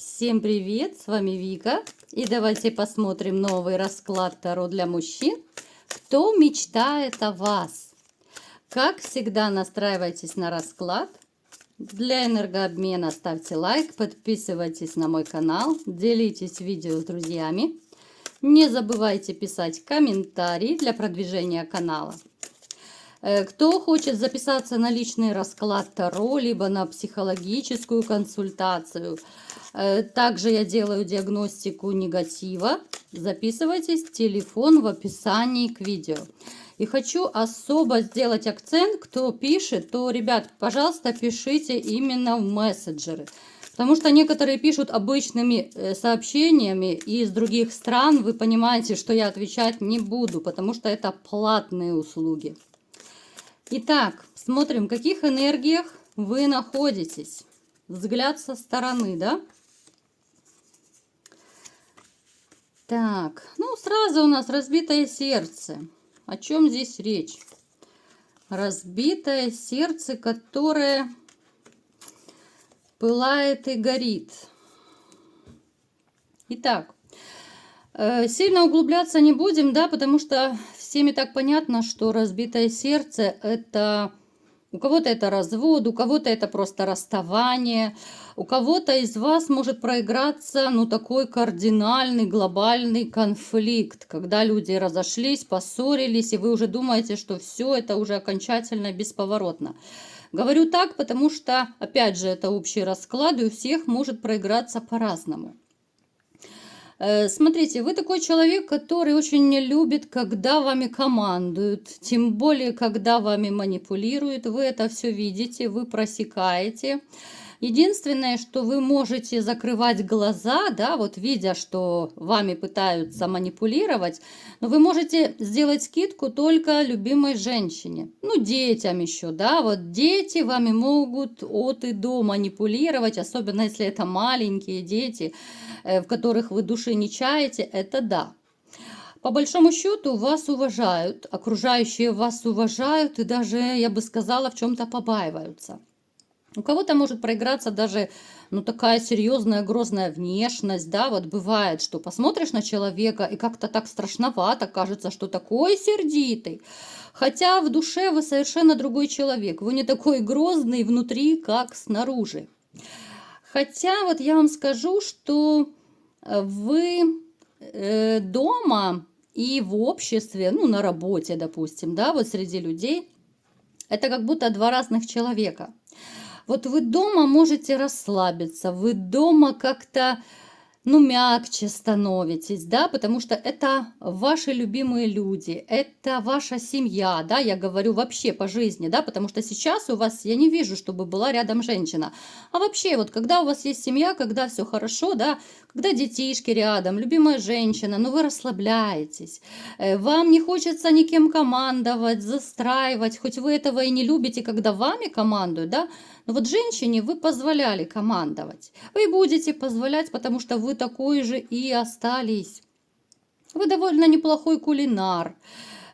Всем привет, с вами Вика. И давайте посмотрим новый расклад Таро для мужчин. Кто мечтает о вас? Как всегда, настраивайтесь на расклад. Для энергообмена ставьте лайк, подписывайтесь на мой канал, делитесь видео с друзьями. Не забывайте писать комментарии для продвижения канала. Кто хочет записаться на личный расклад Таро, либо на психологическую консультацию, также я делаю диагностику негатива. Записывайтесь, телефон в описании к видео. И хочу особо сделать акцент, кто пишет, то, ребят, пожалуйста, пишите именно в мессенджеры. Потому что некоторые пишут обычными сообщениями из других стран. Вы понимаете, что я отвечать не буду, потому что это платные услуги. Итак, смотрим, в каких энергиях вы находитесь. Взгляд со стороны, да? Так, ну сразу у нас разбитое сердце. О чем здесь речь? Разбитое сердце, которое пылает и горит. Итак, сильно углубляться не будем, да, потому что всем и так понятно, что разбитое сердце это... У кого-то это развод, у кого-то это просто расставание, у кого-то из вас может проиграться, ну, такой кардинальный, глобальный конфликт, когда люди разошлись, поссорились, и вы уже думаете, что все это уже окончательно бесповоротно. Говорю так, потому что, опять же, это общий расклад, и у всех может проиграться по-разному. Смотрите, вы такой человек, который очень не любит, когда вами командуют, тем более, когда вами манипулируют. Вы это все видите, вы просекаете. Единственное, что вы можете закрывать глаза, да, вот видя, что вами пытаются манипулировать, но вы можете сделать скидку только любимой женщине, ну, детям еще, да, вот дети вами могут от и до манипулировать, особенно если это маленькие дети, в которых вы души не чаете, это да. По большому счету вас уважают, окружающие вас уважают и даже, я бы сказала, в чем-то побаиваются. У кого-то может проиграться даже, ну, такая серьезная, грозная внешность, да, вот бывает, что посмотришь на человека и как-то так страшновато, кажется, что такой сердитый, хотя в душе вы совершенно другой человек, вы не такой грозный внутри, как снаружи. Хотя вот я вам скажу, что вы дома и в обществе, ну, на работе, допустим, да, вот среди людей, это как будто два разных человека. Вот вы дома можете расслабиться, вы дома как-то, ну, мягче становитесь, да, потому что это ваши любимые люди, это ваша семья, да, я говорю вообще по жизни, да, потому что сейчас у вас, я не вижу, чтобы была рядом женщина, а вообще вот когда у вас есть семья, когда все хорошо, да, когда детишки рядом, любимая женщина, ну, вы расслабляетесь, вам не хочется никем командовать, застраивать, хоть вы этого и не любите, когда вами командуют, да, но вот женщине вы позволяли командовать. Вы будете позволять, потому что вы такой же и остались. Вы довольно неплохой кулинар.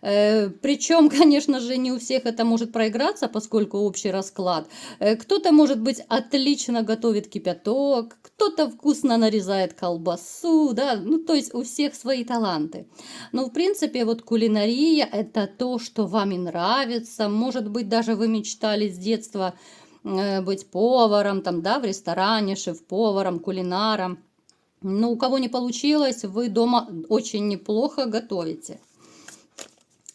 Причем, конечно же, не у всех это может проиграться, поскольку общий расклад. Кто-то, может быть, отлично готовит кипяток, кто-то вкусно нарезает колбасу, да, ну, то есть у всех свои таланты. Но, в принципе, вот кулинария – это то, что вам и нравится. Может быть, даже вы мечтали с детства быть поваром, там, да, в ресторане, шеф-поваром, кулинаром. Но у кого не получилось, вы дома очень неплохо готовите.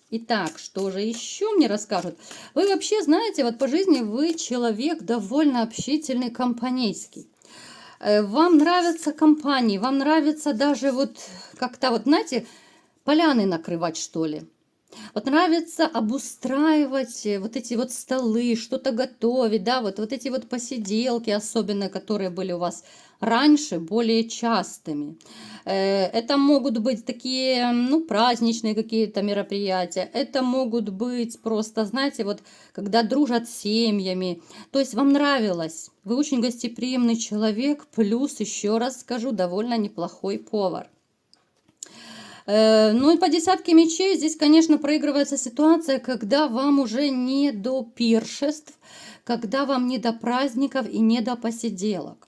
Итак, что же еще мне расскажут? Вы вообще знаете, вот по жизни вы человек довольно общительный, компанейский. Вам нравятся компании, вам нравится даже вот как-то вот, знаете, поляны накрывать, что ли. Вот нравится обустраивать вот эти вот столы, что-то готовить, да, вот эти вот посиделки, особенно которые были у вас раньше, более частыми. Это могут быть такие, ну, праздничные какие-то мероприятия, это могут быть просто, знаете, вот когда дружат с семьями, то есть вам нравилось, вы очень гостеприимный человек, плюс, еще раз скажу, довольно неплохой повар. Ну и по десятке мечей здесь, конечно, проигрывается ситуация, когда вам уже не до пиршеств, когда вам не до праздников и не до посиделок.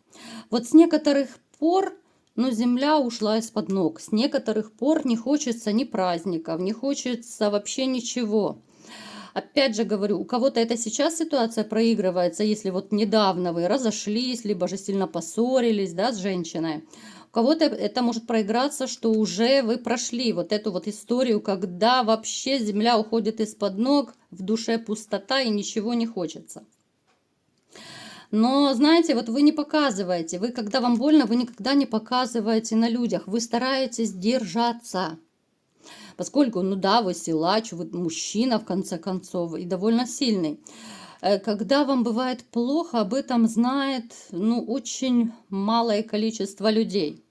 Вот с некоторых пор, ну, земля ушла из-под ног. С некоторых пор не хочется ни праздников, не хочется вообще ничего. Опять же говорю, у кого-то это сейчас ситуация проигрывается, если вот недавно вы разошлись, либо же сильно поссорились, да, с женщиной. У кого-то это может проиграться, что уже вы прошли вот эту вот историю, когда вообще земля уходит из-под ног, в душе пустота и ничего не хочется. Но, знаете, вот вы не показываете, вы, когда вам больно, вы никогда не показываете на людях, вы стараетесь держаться. Поскольку, ну да, вы силач, вы мужчина, в конце концов, и довольно сильный. Когда вам бывает плохо, об этом знает, ну, очень малое количество людей.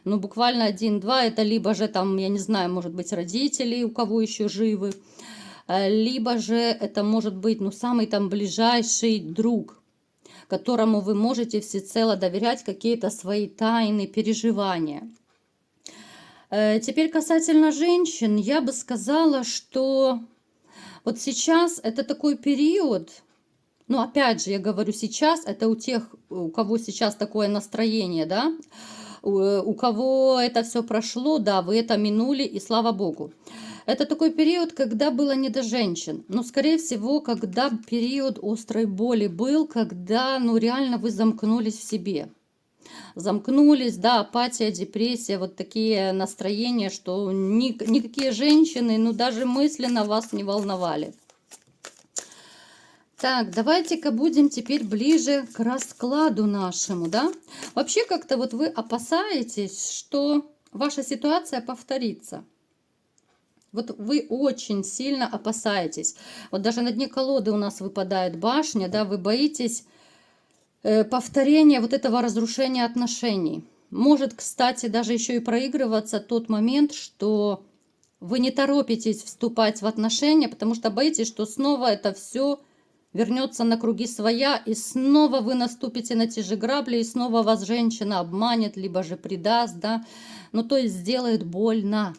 Ну, буквально один-два, это либо же там, я не знаю, может быть, родители, у кого еще живы, либо же это может быть, ну, самый там ближайший друг, которому вы можете всецело доверять какие-то свои тайны, переживания. Теперь касательно женщин, я бы сказала, что вот сейчас это такой период, ну опять же, я говорю сейчас, это у тех, у кого сейчас такое настроение, да, у кого это все прошло, да, вы это минули, и слава богу. Это такой период, когда было не до женщин. Но, скорее всего, когда период острой боли был, когда, ну, реально вы замкнулись в себе. Замкнулись, да, апатия, депрессия, вот такие настроения, что никакие женщины, ну, даже мысленно вас не волновали. Так, давайте-ка будем теперь ближе к раскладу нашему, да. Вообще как-то вот вы опасаетесь, что ваша ситуация повторится. Вот вы очень сильно опасаетесь. Вот даже на дне колоды у нас выпадает башня, да, вы боитесь повторения вот этого разрушения отношений. Может, кстати, даже еще и проигрываться тот момент, что вы не торопитесь вступать в отношения, потому что боитесь, что снова это все вернется на круги своя, и снова вы наступите на те же грабли, и снова вас женщина обманет, либо же предаст, да, ну то есть сделает больно.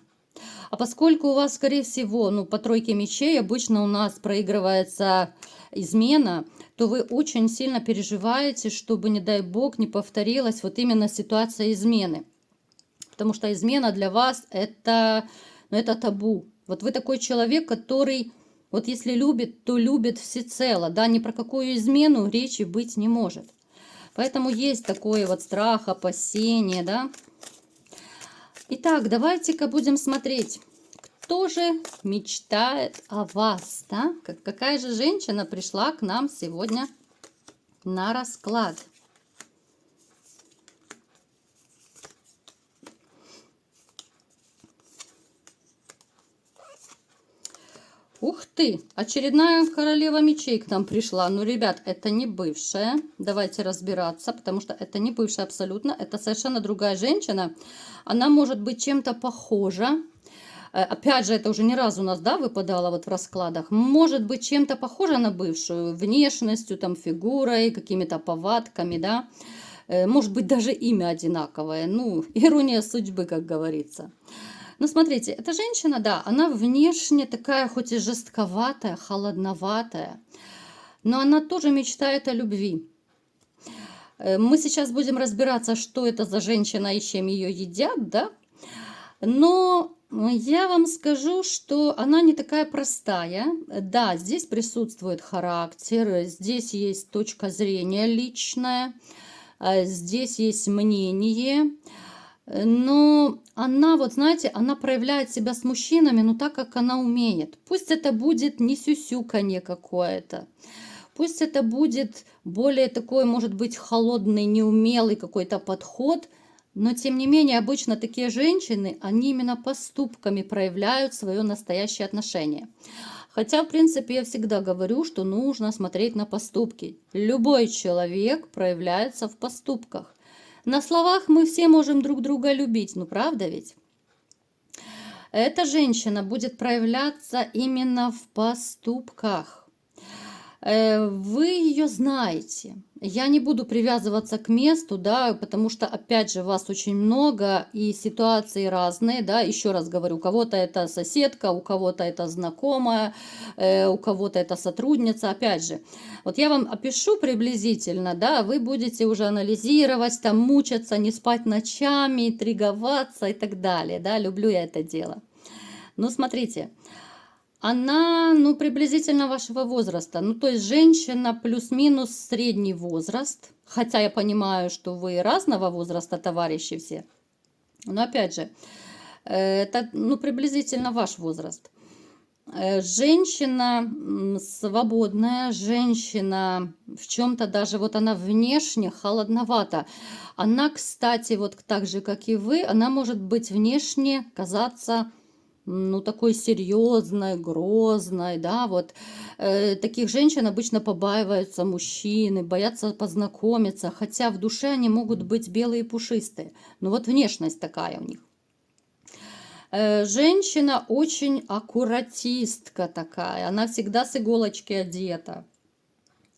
А поскольку у вас, скорее всего, ну по тройке мечей обычно у нас проигрывается измена, то вы очень сильно переживаете, чтобы, не дай бог, не повторилась вот именно ситуация измены. Потому что измена для вас это, ну, это табу. Вот вы такой человек, который, вот если любит, то любит всецело, да, ни про какую измену речи быть не может. Поэтому есть такой вот страх, опасение, да. Итак, давайте-ка будем смотреть, кто же мечтает о вас, да? Какая же женщина пришла к нам сегодня на расклад? Ух ты, очередная королева мечей к нам пришла. Ну, ребят, это не бывшая. Давайте разбираться, потому что это не бывшая абсолютно. Это совершенно другая женщина. Она может быть чем-то похожа. Опять же, это уже не раз у нас, да, выпадало вот в раскладах. Может быть чем-то похожа на бывшую. Внешностью, там, фигурой, какими-то повадками, да. Может быть даже имя одинаковое. Ну, ирония судьбы, как говорится. Ну, смотрите, эта женщина, да, она внешне такая, хоть и жестковатая, холодноватая, но она тоже мечтает о любви. Мы сейчас будем разбираться, что это за женщина и чем ее едят, да? Но я вам скажу, что она не такая простая. Да, здесь присутствует характер, здесь есть точка зрения личная, здесь есть мнение. Но она, вот знаете, она проявляет себя с мужчинами, ну так, как она умеет. Пусть это будет не сюсюканье какое-то. Пусть это будет более такой, может быть, холодный, неумелый какой-то подход. Но, тем не менее, обычно такие женщины, они именно поступками проявляют свое настоящее отношение. Хотя, в принципе, я всегда говорю, что нужно смотреть на поступки. Любой человек проявляется в поступках. На словах мы все можем друг друга любить, ну правда ведь? Эта женщина будет проявляться именно в поступках. Вы ее знаете. Я не буду привязываться к месту, да, потому что, опять же, вас очень много и ситуации разные, да, еще раз говорю, у кого-то это соседка, у кого-то это знакомая, у кого-то это сотрудница, опять же. Вот я вам опишу приблизительно, да, вы будете уже анализировать, там, мучаться, не спать ночами, интриговаться и так далее, да, люблю я это дело. Ну, смотрите, она, ну, приблизительно вашего возраста. Ну, то есть женщина плюс-минус средний возраст. Хотя я понимаю, что вы разного возраста, товарищи все. Но опять же, это, ну, приблизительно ваш возраст. Женщина свободная, женщина в чем-то даже, вот она внешне холодновата. Она, кстати, вот так же, как и вы, она может быть внешне казаться, ну, такой серьезной, грозной, да, вот. Таких женщин обычно побаиваются мужчины, боятся познакомиться, хотя в душе они могут быть белые и пушистые. Но вот внешность такая у них. Женщина очень аккуратистка такая, она всегда с иголочки одета.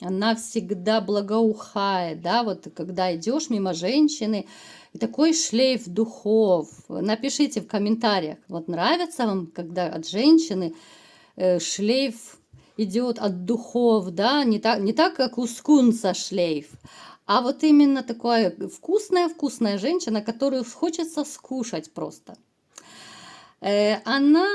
Она всегда благоухает, да, вот когда идешь мимо женщины, и такой шлейф духов. Напишите в комментариях, вот нравится вам, когда от женщины шлейф идет от духов, да, не так как у скунса шлейф, а вот именно такая вкусная женщина, которую хочется скушать просто. Она,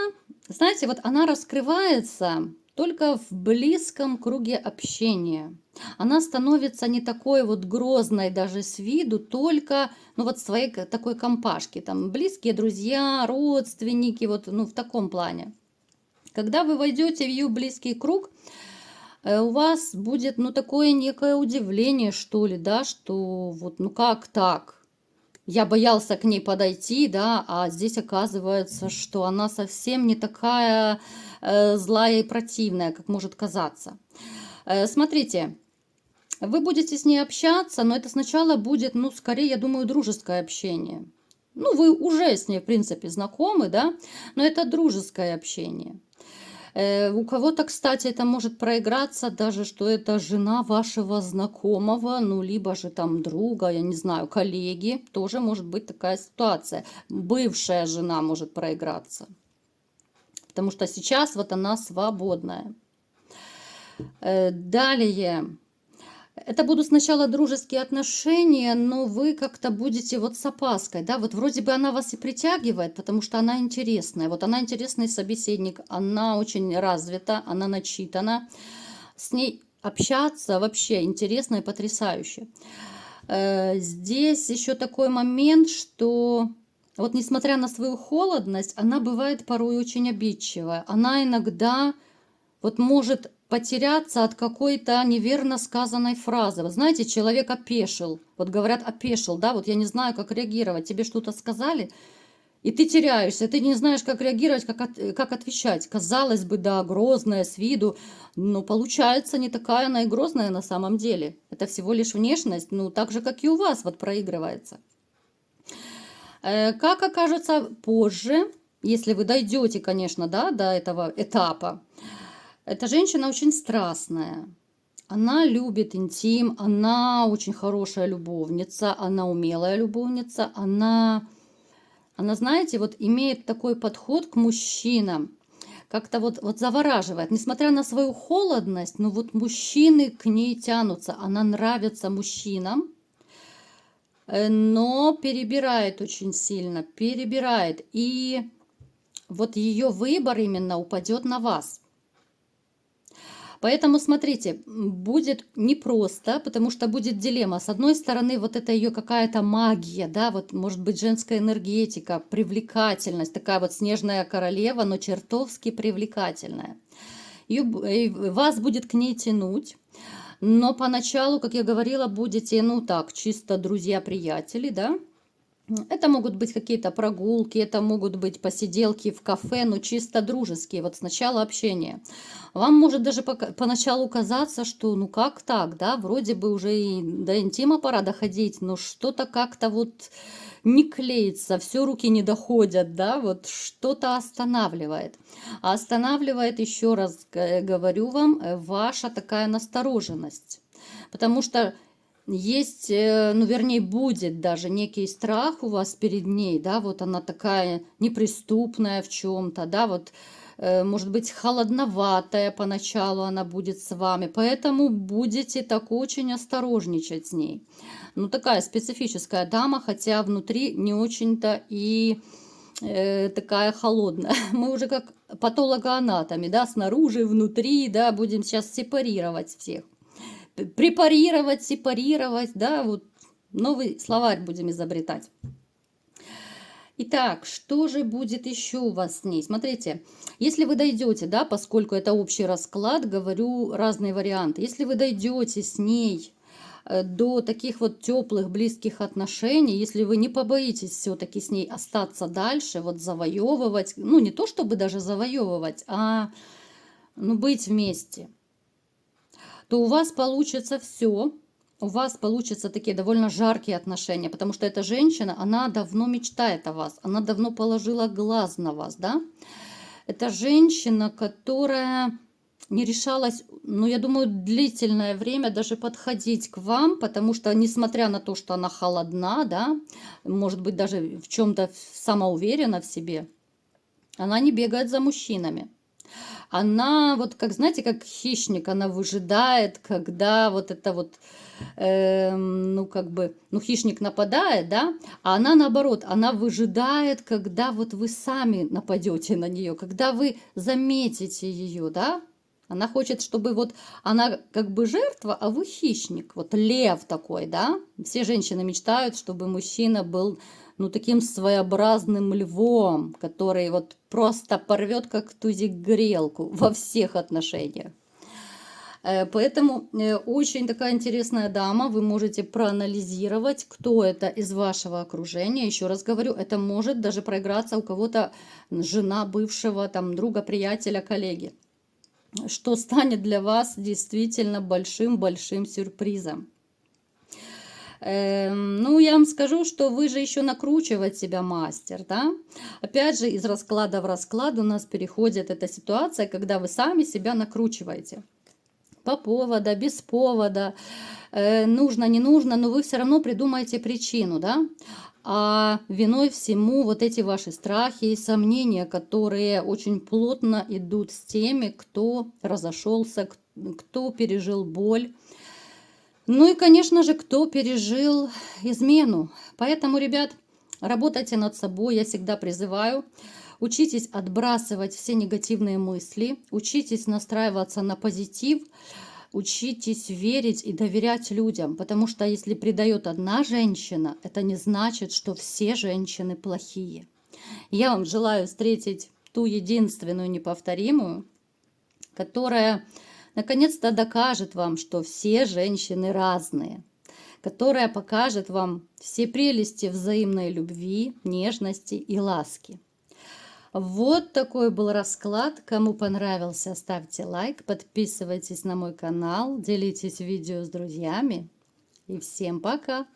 знаете, вот она раскрывается только в близком круге общения. Она становится не такой вот грозной даже с виду, только, ну, вот в своей такой компашке, там, близкие друзья, родственники, вот, ну, в таком плане. Когда вы войдете в ее близкий круг, у вас будет, ну, такое некое удивление, что ли, да, что вот, ну, как так? Я боялся к ней подойти, да, а здесь оказывается, что она совсем не такая злая и противная, как может казаться. Смотрите, вы будете с ней общаться, но это сначала будет, ну, скорее, я думаю, дружеское общение. Ну, вы уже с ней, в принципе, знакомы, да, но это дружеское общение. У кого-то, кстати, это может проиграться даже, что это жена вашего знакомого, ну, либо же там друга, я не знаю, коллеги. Тоже может быть такая ситуация. Бывшая жена может проиграться. Потому что сейчас вот она свободная. Далее. Это будут сначала дружеские отношения, но вы как-то будете вот с опаской, да, вот вроде бы она вас и притягивает, потому что она интересная, вот она интересный собеседник, она очень развита, она начитана, с ней общаться вообще интересно и потрясающе. Здесь еще такой момент, что вот несмотря на свою холодность, она бывает порой очень обидчивая, она иногда вот может потеряться от какой-то неверно сказанной фразы. Вы знаете, человек опешил. Вот говорят, опешил, да, вот я не знаю, как реагировать. Тебе что-то сказали, и ты теряешься, ты не знаешь, как реагировать, как отвечать. Казалось бы, да, грозная с виду, но получается не такая она и грозная на самом деле. Это всего лишь внешность, ну, так же, как и у вас вот проигрывается. Как окажется позже, если вы дойдете, конечно, да, до этого этапа, эта женщина очень страстная. Она любит интим, она очень хорошая любовница, она умелая любовница, она, знаете, вот имеет такой подход к мужчинам, как-то вот завораживает. Несмотря на свою холодность, но вот мужчины к ней тянутся, она нравится мужчинам, но перебирает очень сильно, перебирает. И вот ее выбор именно упадет на вас. Поэтому, смотрите, будет непросто, потому что будет дилемма. С одной стороны, вот это ее какая-то магия, да, вот может быть женская энергетика, привлекательность, такая вот снежная королева, но чертовски привлекательная. И вас будет к ней тянуть, но поначалу, как я говорила, будете, ну так, чисто друзья-приятели, да, Это могут быть какие-то прогулки, это могут быть посиделки в кафе, но чисто дружеские, вот сначала общение. Вам может даже поначалу казаться, что ну как так, да, вроде бы уже и до интима пора доходить, но что-то как-то вот не клеится, все руки не доходят, да, вот что-то останавливает. А останавливает, еще раз говорю вам, ваша такая настороженность. Потому что есть, ну, вернее, будет даже некий страх у вас перед ней, да, вот она такая неприступная в чем-то, да, вот, может быть, холодноватая поначалу она будет с вами, поэтому будете так очень осторожничать с ней. Ну, такая специфическая дама, хотя внутри не очень-то и такая холодная. Мы уже как патологоанатоми, да, снаружи, внутри, да, будем сейчас сепарировать всех. Препарировать, сепарировать, да, вот новый словарь будем изобретать. Итак, что же будет еще у вас с ней? Смотрите, если вы дойдете, да, поскольку это общий расклад, говорю разные варианты. Если вы дойдете с ней до таких вот теплых, близких отношений, если вы не побоитесь все-таки с ней остаться дальше, вот завоевывать, ну не то чтобы даже завоевывать, а ну, быть вместе, то у вас получится все. У вас получатся такие довольно жаркие отношения, потому что эта женщина, она давно мечтает о вас, она давно положила глаз на вас, да? Это женщина, которая не решалась, ну, я думаю, длительное время даже подходить к вам, потому что, несмотря на то, что она холодна, да, может быть, даже в чем-то самоуверена в себе, она не бегает за мужчинами. Она вот, как знаете, как хищник, она выжидает, когда вот это вот, ну как бы, ну хищник нападает, да, а она наоборот, она выжидает, когда вот вы сами нападете на нее, когда вы заметите ее, да. Она хочет, чтобы вот она как бы жертва, а вы хищник, вот лев такой, да. Все женщины мечтают, чтобы мужчина был ну, таким своеобразным львом, который вот просто порвет как тузик грелку во всех отношениях. Поэтому очень такая интересная дама, вы можете проанализировать, кто это из вашего окружения. Еще раз говорю, это может даже проиграться у кого-то жена бывшего, там, друга, приятеля, коллеги, что станет для вас действительно большим-большим сюрпризом. Ну, я вам скажу, что вы же еще накручивать себя мастер, да? Опять же, из расклада в расклад у нас переходит эта ситуация, когда вы сами себя накручиваете. По поводу, без повода, нужно, не нужно, но вы все равно придумаете причину, да? А виной всему вот эти ваши страхи и сомнения, которые очень плотно идут с теми, кто разошелся, кто пережил боль. Ну и, конечно же, кто пережил измену. Поэтому, ребят, работайте над собой, я всегда призываю. Учитесь отбрасывать все негативные мысли, учитесь настраиваться на позитив, учитесь верить и доверять людям. Потому что если предает одна женщина, это не значит, что все женщины плохие. Я вам желаю встретить ту единственную неповторимую, которая наконец-то докажет вам, что все женщины разные, которая покажет вам все прелести взаимной любви, нежности и ласки. Вот такой был расклад. Кому понравился, ставьте лайк, подписывайтесь на мой канал, делитесь видео с друзьями. И всем пока!